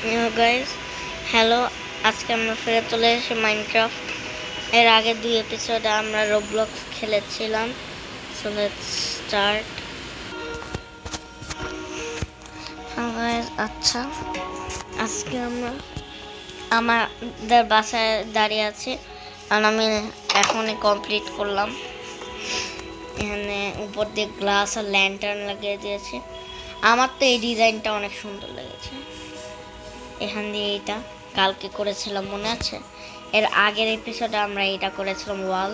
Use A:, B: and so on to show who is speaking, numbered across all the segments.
A: Guys hello, আজকে আমরা ফিরে চলে এসেছি মাইনক্রাফট। এর আগে 2 এপিসোডে আমরা রোবলক্স খেলেছিলাম। So let's start. গাইস আচ্ছা, আজকে আমরা আমাদের বাসায় দাঁড়িয়ে আছি আর আমি এখনই কমপ্লিট করলাম। এখানে উপর দিয়ে গ্লাস আর ল্যান্টার্ন লাগিয়ে দিয়েছি। আমার তো এই ডিজাইনটা অনেক সুন্দর লেগেছে। এখান দিয়ে এইটা কালকে করেছিলাম, মনে আছে? এর আগের এপিসোডে আমরা এটা করেছিলাম ওয়াল।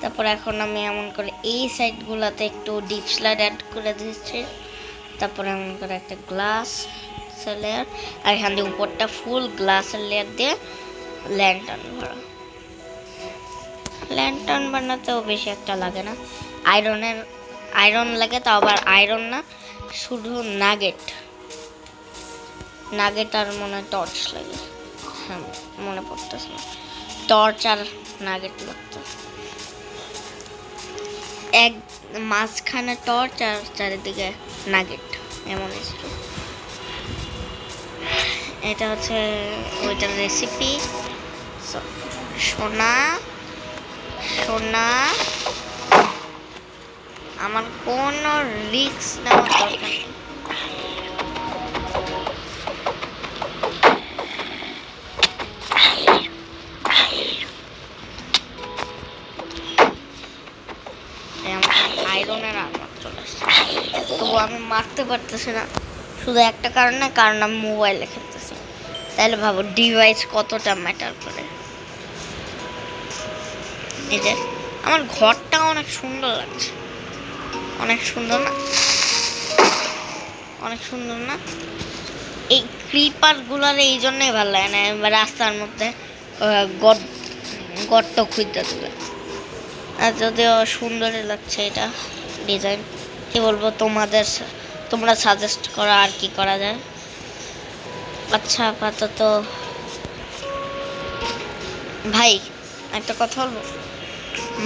A: তারপর এখন আমি এমন করে এই সাইডগুলোতে একটু ডিপ স্লাইড অ্যাড করে দিচ্ছি। তারপর এমন করে একটা গ্লাস লেয়ার, আর এখান দিয়ে উপরটা ফুল গ্লাসের লেয়ার দিয়ে ল্যান্টার্ন বানাতেও বেশি একটা লাগে না। আয়রন লাগে, তাও আবার আয়রন না, শুধু নাগেট আর মনে হয় টর্চ লাগে। হ্যাঁ, মনে পড়তেছে না, টর্চ আর নাগেট লাগতো। এক মাঝখানে টর্চ আর চারিদিকে নাগেট, এমন ছিল। এটা হচ্ছে ওইটার রেসিপি। সোনা সোনা আমার কোনো রিস্ক নেওয়ার দরকার নেই। আয়রনের আর্মার চলে আসছে, তবু আমি মারতে পারতেছি না, শুধু একটা কারণে, কারণ আমি মোবাইলে খেলতেছি। তাহলে ভাবো ডিভাইস কতটা ম্যাটার করে। এই যে আমার ঘরটা অনেক সুন্দর লাগছে, অনেক সুন্দর না? অনেক সুন্দর না? এই ক্রিপার গুলার এই জন্যই ভালো লাগে না, রাস্তার মধ্যে গর্ত খুঁজতে দেবে। আর যদিও সুন্দরই লাগছে এটা ডিজাইন। কি বলবো, তোমরা সাজেস্ট করো আর কি করা যায়। আচ্ছা, আপাতত ভাই একটা কথা বলবো,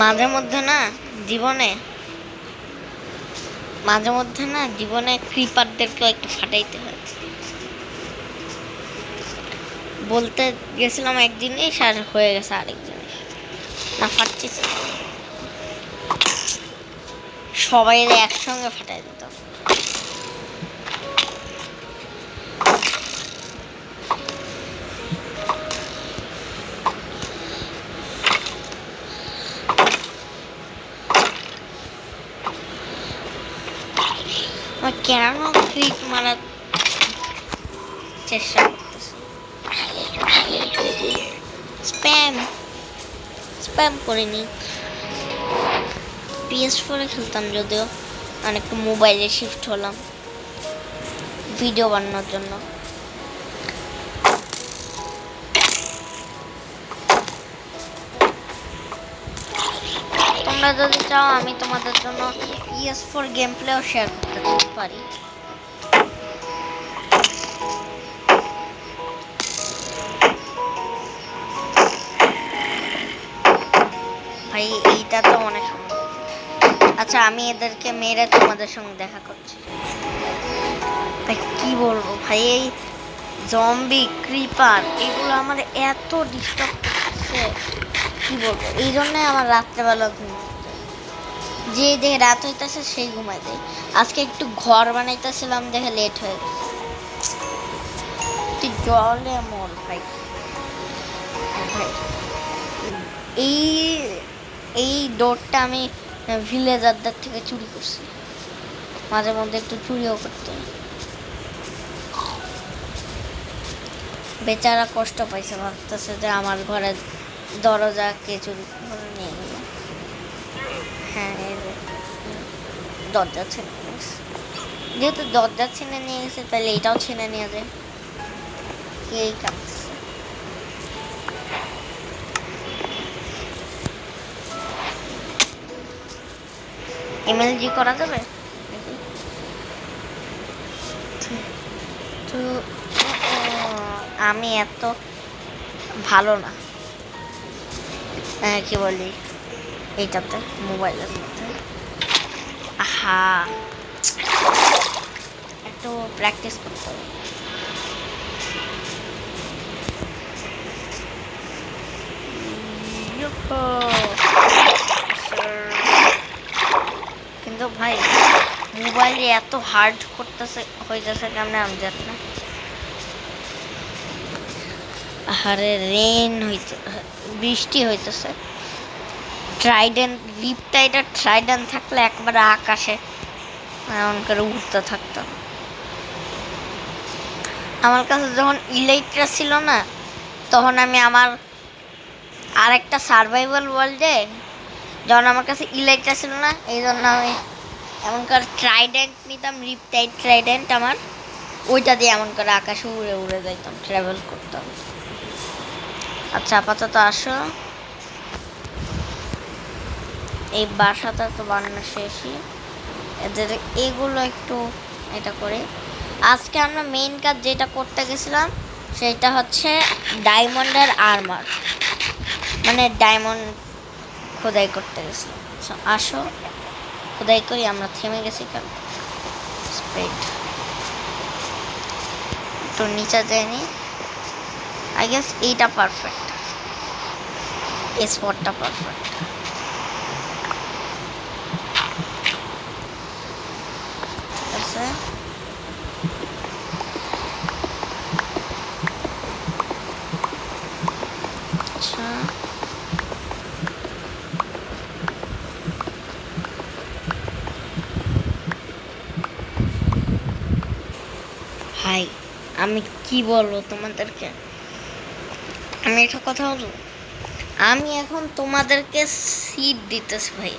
A: মাঝে মধ্যে না জীবনে ক্রিপারদেরকেও একটু ফাটাইতে হয়। বলতে গেছিলাম এক জিনিস আর হয়ে গেছে আরেক জিনিস। না ফাটছিস, সবাই একসঙ্গে ফাটাই দিত। কেন ক্রিপ মারার চেষ্টা করতেছে? স্প্যাম করিনি। PS4 খেলতাম, যদিও অনেকটা মোবাইলে শিফট হলাম ভিডিও বানানোর জন্য। তোমরা যদি চাও আমি তোমাদের জন্য PS4 গেম প্লেও শেয়ার করতে পারি। ভাই এইটা তো অনেক সুন্দর। আচ্ছা, আমি এদেরকে মেরে তোমাদের সঙ্গে দেখা করছি। ভাই কি বলবো ভাই, এই জম্বি ক্রিপার এগুলো আমার এত ডিস্টার্ব করছে, কি বলবো। এই জন্যই আমার রাত্রেবেলা ঘুম যে দেখে রাত হইতেছে সেই ঘুমাই দেয়। আজকে একটু ঘর বানাইতেছিলাম, দেখে লেট হয়ে গেছে। তুই জলে মর ভাই। ভাই এই এই ডোরটা আমি ভিলেজারদের থেকে চুরি করছি, মাঝে মধ্যে একটু চুরিও করতে। বেচারা কষ্ট পাইছে, ভাবতেছে যে আমার ঘরের দরজা কে চুরি করে নিয়ে গেল। হ্যাঁ, এই যে দরজা ছিনে নিয়ে গেছে। যেহেতু দরজা ছিনে নিয়ে গেছে, তাহলে এইটাও ছিনে নিয়ে যায়। এই কাজ MLG করা যাবে তো? আমি এত ভালো না, কি বলি, এইটাতে মোবাইলের মধ্যে। আহা, একটু প্র্যাকটিস করতে হবে। কিন্তু ভাই মোবাইলে এত হার্ড করতেছে হইতেছে কেমনে আমি জানি না। আরে রেন হইতে, বৃষ্টি হইতেছে। ট্রাইডেন্ট লিপটা, এটা ট্রাইডেন্ট থাকলে একবারে আকাশে এমন করে উঠতে থাকতাম। আমার কাছে যখন ইলেকট্রা ছিল না, তখন আমি আমার আরেকটা সার্ভাইভাল ওয়ার্ল্ডে যখন আমার কাছে ইলেকট্রা ছিল না, এই জন্য আমি এমন করে ট্রাইডেন্ট নিতাম, রিপটাইড ট্রাইডেন্ট আমার, ওইটা দিয়ে এমন করে আকাশে উড়ে উড়ে যাইতাম, ট্রাভেল করতাম। আচ্ছা আপাতত আসো, এই বাসাটা তো বানানো শেষই, এদের এগুলো একটু এটা করে। আজকে আমরা মেইন কাজ যেটা করতে গেছিলাম সেটা হচ্ছে ডায়মন্ডের আর্মার, মানে ডায়মন্ড খোদাই করতে গেছিলাম। আসো খোদাই করি, আমরা থেমে গেছি কারণ স্প্রেড একটু নিচে যায়নি। আই গেস এইটা পারফেক্ট, এই স্পটটা পারফেক্ট। ঠিক আছে, আচ্ছা ভাই আমি কি বলবো তোমাদেরকে, আমি একটা কথা বলবো, আমি এখন তোমাদেরকে সিট দিতেছি ভাই।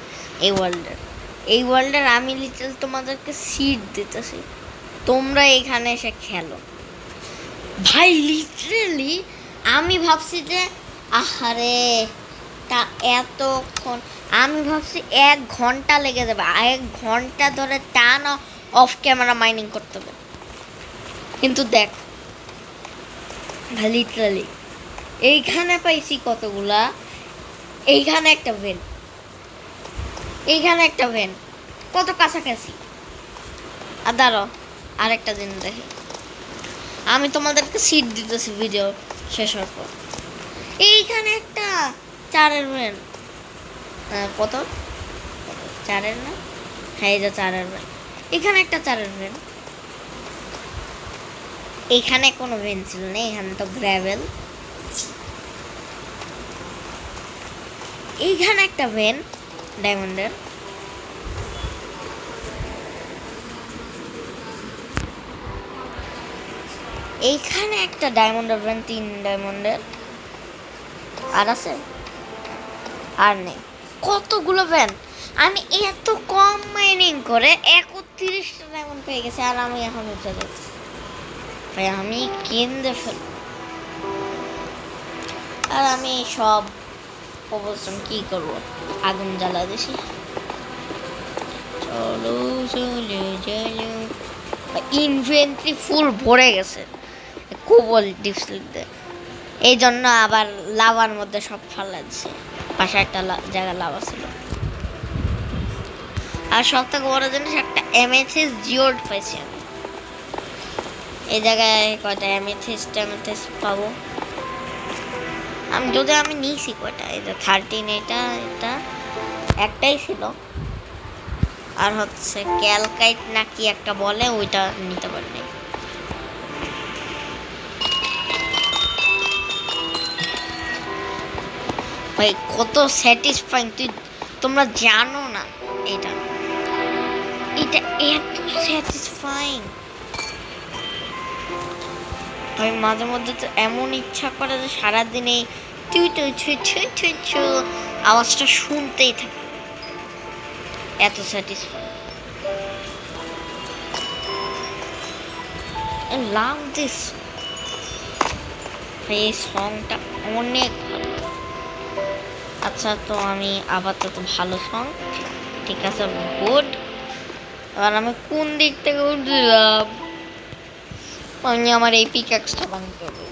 A: এই ওয়ার্ল্ডের আমি লিটল তোমাদেরকে সিট দিতেছি, তোমরা এখানে এসে খেলো ভাই। লিটারেলি আমি ভাবছি যে আহারে তা এতক্ষণ, আমি ভাবছি 1 ঘন্টা লেগে যাবে, 1 ঘন্টা ধরে টান অফ ক্যামেরা মাইনিং করতে হবে। কিন্তু দেখ ভাই লিটারালি এইখানে পাইছি কতগুলা, এইখানে একটা ভেন, এইখানে একটা ভেন, কত কাছাকাছি। আর দাঁড়াও আরেকটা দিন দেখি, আমি তোমাদেরকে সিট দিতেছি ভিডিও শেষ হওয়ার পর। এইখানে একটা 4-এর ভেন, কত 4-এর না, হ্যাঁ এই যে 4-এর ভেন, এখানে একটা 4-এর ভেন। এখানে কোনো ভেন ছিল না, এখানে তো গ্র্যাভেল। এইখানে একটা ভেন ডায়মন্ডের, এইখানে একটা ডায়মন্ডের ভেন, 3 ডায়মন্ডের। আর আছে আর নেই, কতগুলো ভ্যান। আমি এত কম মাইনিং করে 31টা ডায়মন্ড পেয়ে গেছি, আর আমি এখন উঠে যাচ্ছি ভাই, আমি কেন্দ্রে ফেলব। আর আমি সব অবশ্য কি করবো, আগুন জ্বালা দিছি। চলো চলো চলো, ইনভেন্টরি ফুল ভরে গেছে কোবল ডিপস লিখতে, এই জন্য আবার লাভার মধ্যে সব ফালাচ্ছে। পাশে একটা জায়গা লাভা ছিল। আর সব থেকে বড় জিনিস, একটা এমএথএস জিওড পাইছি আমি। এই জায়গায় কয়টা এমএথএস পাবো আমি, যদি আমি নিয়েছি কয়টা, এই যে 13, এটা একটাই ছিল। আর হচ্ছে ক্যালকাইট নাকি একটা বলে, ওইটা নিতে পারিনি। ভাই কত স্যাটিসফাইং, তোমরা জানো না এটা এত স্যাটিসফাইং। আমি মাঝে মধ্যে তো এমন ইচ্ছা করে যে সারাদিন এই টুই টুই ছুই ছুই ছুই ছু আওয়াজটা শুনতেই থাকে, এত স্যাটিসফাই। লাভ দিস, এই সংটা অনেক ভালো। আচ্ছা তো আমি আপাতত ভালো সং, ঠিক আছে গুড। এবার আমি কোন দিক থেকে উঠলাম, আমি আমার এই পিক্যাক্সটা ভাঙতে হবে।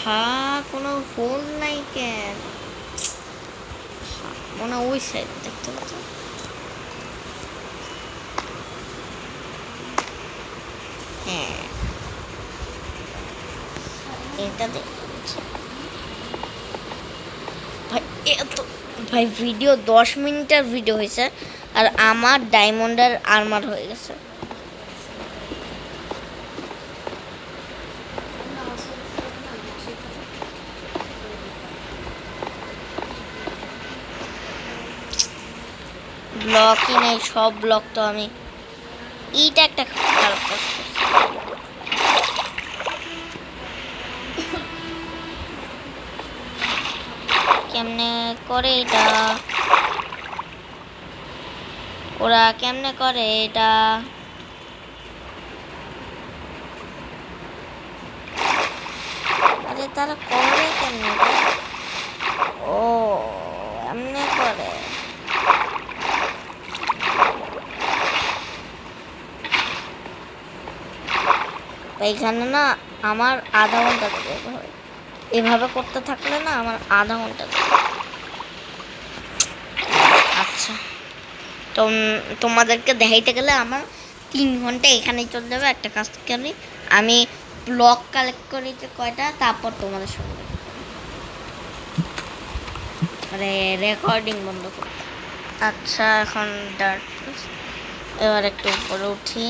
A: হ্যাঁ, কোনো হোল নাই কেন? মনে হয় ওই সাইড দেখতে পাচ্ছ। হ্যাঁ, এটা দেখছি ভাই। এত ভাই ভিডিও 10 মিনিটের ভিডিও হয়েছে আর আমার ডায়মন্ডের আর্মার হয়ে গেছে। ব্লকই নেই, সব ব্লক তো আমি। এইটা একটা খারাপ কাজ করছি। কেমনে করে এটা? ওরা কেমনে করে এটা? আরে তারা করে কেমনে? ও এমনি করে। এইখানে না আমার আধা ঘন্টা দেবে হয়, এভাবে করতে থাকলে না আমার আধা ঘন্টা দেবে। আচ্ছা, তো তোমাদেরকে দেখাইতে গেলে আমার 3 ঘন্টা এখানেই চলে যাবে। একটা কাজ করি, আমি ব্লক কালেক্ট করি যে কয়টা, তারপর তোমাদের সঙ্গে রেকর্ডিং বন্ধ করি। আচ্ছা, এখন এবার একটু উপরে উঠি।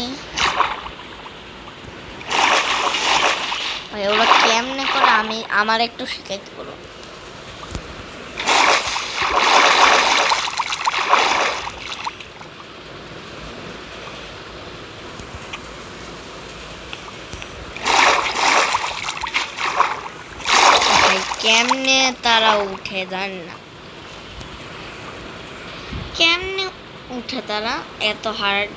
A: ওরা কেমনে করে আমি আমার একটু শিখাইতে বলো। কেমনে তারা উঠে যান না, কেমনে উঠে তারা এত হার্ড?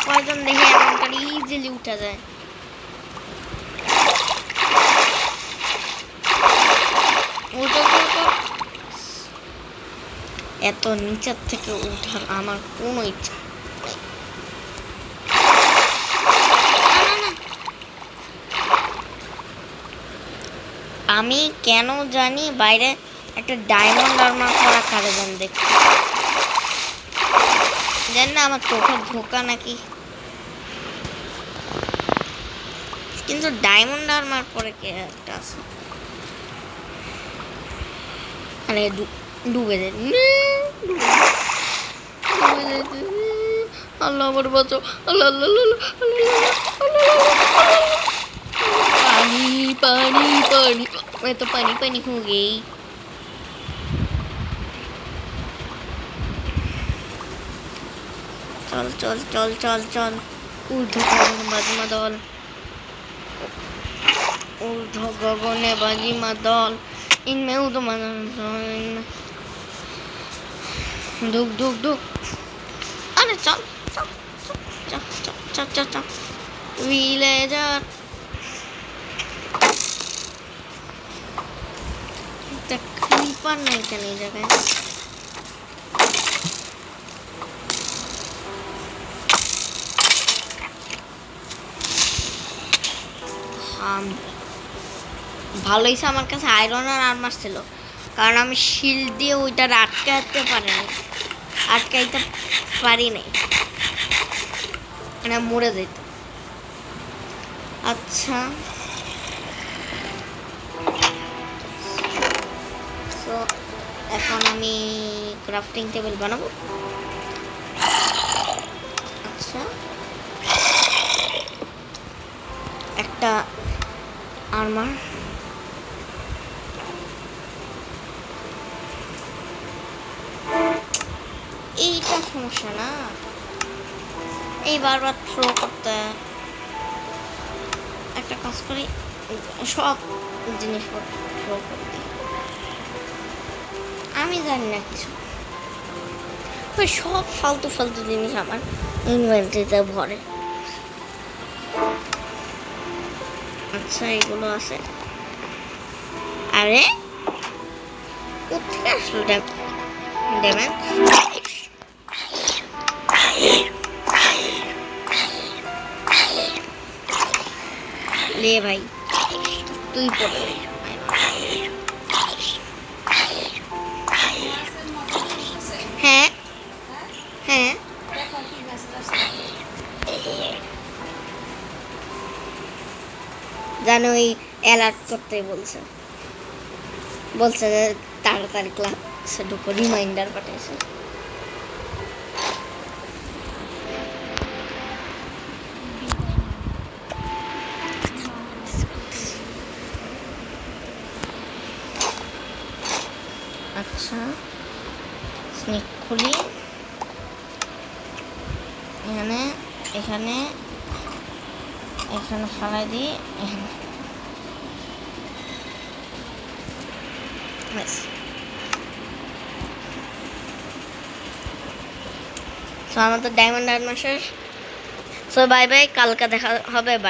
A: কয়জন দেখে এমন করে ইজিলি উঠে যায়? এত নিচের থেকে উঠার আমার কোনো ইচ্ছা। আমি কেন জানি বাইরে একটা ডায়মন্ড আর্মার করা কারেজন দেখতে, জানি না আমার চোখে ধোকা নাকি, কিন্তু ডায়মন্ড আর্মার পরে কে একটা আছে। মানে ডুবে যায়, আল্লাহ আমার বাঁচাও, আল্লাহ আল্লাহ আল্লাহ, পানি পানি পানি, मैं तो पानी पानी हो गई। चल चल चल चल चल, ঊর্ধ্ব বাজিমা দল, ঊর্ধ্ব গগনে বাজিমা দল, इनमें ঊর্ধ্ব दुख दुख दुख। अरे चल चल चल चल चल चल चल विलेजर। क्रीपर नहीं चली जगह। ভালো হয়েছে আমার কাছে আয়রনের আর্মার ছিল, কারণ আমি শিল্ড দিয়ে ওইটার আটকাতে পারিনি, আটকাইতে পারি নাই, মানে মরে যেত। আচ্ছা, তো এখন আমি ক্রাফটিং টেবিল বানাবো। আচ্ছা, একটা আর্মার, এইটা সমস্যা না, এই বারবার থ্রো করতে। একটা কাজ করি, সব জিনিসপত্র থ্রো করতে, আমি জানি না কিছু, সব ফালতু ফালতু জিনিস আমার ইনভেন্টরিতে ভরে। আচ্ছা, এগুলো আছে। আরে কোথেকে আসলো ড্যামেজ? দে ভাই, তুই পড়ে। হ্যাঁ হ্যাঁ, জানো ওই অ্যালার্ট করতে বলছে, বলছে যে তাড়াতাড়ি ক্লাসে ঢুকো, রিমাইন্ডার পাঠিয়েছে। আচ্ছা স্নিক খুলি, এখানে এখানে এখানে ফালাই দিই, এখানে ব্যাস। তো আমাদের ডায়মন্ড আর্মার শেষ। সো বাই বাই, কালকে দেখা হবে।